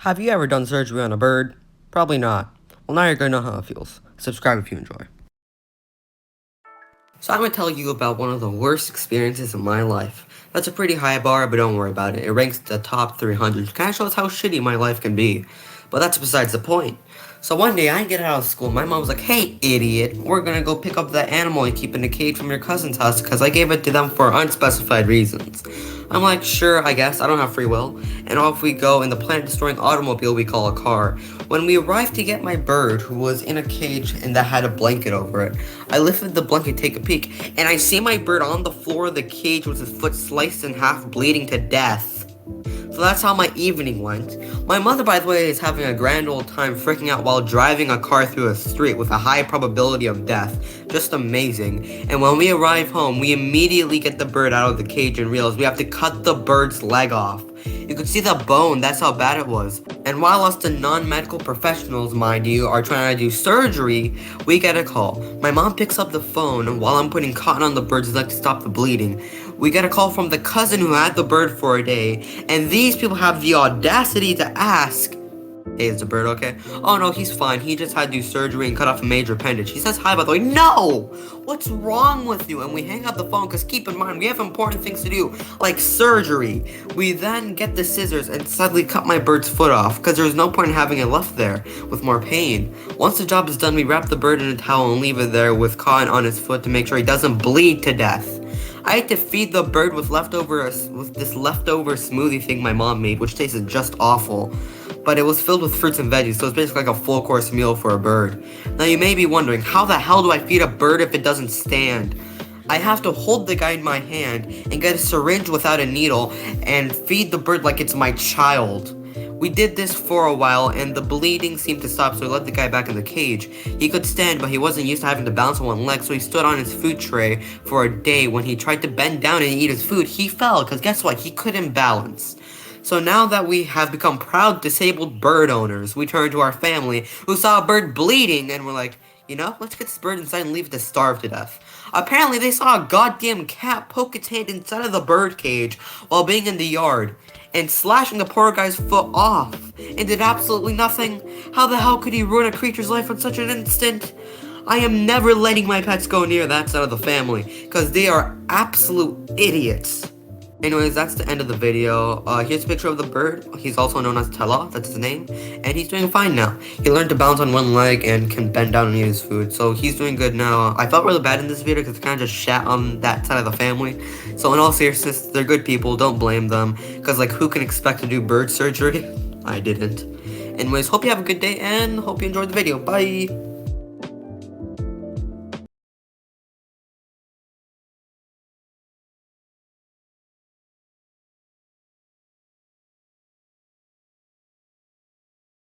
Have you ever done surgery on a bird? Probably not. Well, now you're gonna know how it feels. Subscribe if you enjoy. So I'm gonna tell you about one of the worst experiences of my life. That's a pretty high bar, but don't worry about it. It ranks the top 300. Kinda shows how shitty my life can be. But that's besides the point. So one day I get out of school, my mom was like, "Hey idiot, we're gonna go pick up that animal you keep in a cage from your cousin's house because I gave it to them for unspecified reasons." I'm like, "Sure, I guess, I don't have free will." And off we go in the planet-destroying automobile we call a car. When we arrived to get my bird, who was in a cage and that had a blanket over it, I lifted the blanket to take a peek, and I see my bird on the floor of the cage with his foot sliced in half, bleeding to death. So that's how my evening went. My mother, by the way, is having a grand old time freaking out while driving a car through a street with a high probability of death. Just amazing. And when we arrive home, we immediately get the bird out of the cage and realize we have to cut the bird's leg off. You could see the bone, that's how bad it was. And while us, the non-medical professionals, mind you, are trying to do surgery, we get a call. My mom picks up the phone while I'm putting cotton on the bird's leg to stop the bleeding. We get a call from the cousin who had the bird for a day, and these people have the audacity to ask, "Hey, is the bird okay?" "Oh no, he's fine. He just had to do surgery and cut off a major appendage." He says hi, by the way. No! What's wrong with you? And we hang up the phone because keep in mind, we have important things to do, like surgery. We then get the scissors and sadly cut my bird's foot off because there's no point in having it left there with more pain. Once the job is done, we wrap the bird in a towel and leave it there with cotton on his foot to make sure he doesn't bleed to death. I had to feed the bird with this leftover smoothie thing my mom made, which tasted just awful. But it was filled with fruits and veggies, so it's basically like a full course meal for a bird. Now you may be wondering, how the hell do I feed a bird if it doesn't stand? I have to hold the guy in my hand and get a syringe without a needle and feed the bird like it's my child. We did this for a while and the bleeding seemed to stop, so we let the guy back in the cage. He could stand, but he wasn't used to having to balance on one leg, so he stood on his food tray for a day. When he tried to bend down and eat his food, he fell, because guess what? He couldn't balance. So now that we have become proud disabled bird owners, we turn to our family who saw a bird bleeding and we're like, you know, let's get this bird inside and leave it to starve to death. Apparently they saw a goddamn cat poke its hand inside of the bird cage while being in the yard and slashing the poor guy's foot off and did absolutely nothing. How the hell could he ruin a creature's life in such an instant? I am never letting my pets go near that side of the family because they are absolute idiots. Anyways, that's the end of the video. Here's a picture of the bird. He's also known as Tela, that's his name, and he's doing fine now. He learned to balance on one leg and can bend down and eat his food, so he's doing good now. I felt really bad in this video because I kind of just shat on that side of the family. So in all seriousness, they're good people, don't blame them, because like who can expect to do bird surgery? I didn't. Anyways, hope you have a good day and hope you enjoyed the video. Bye!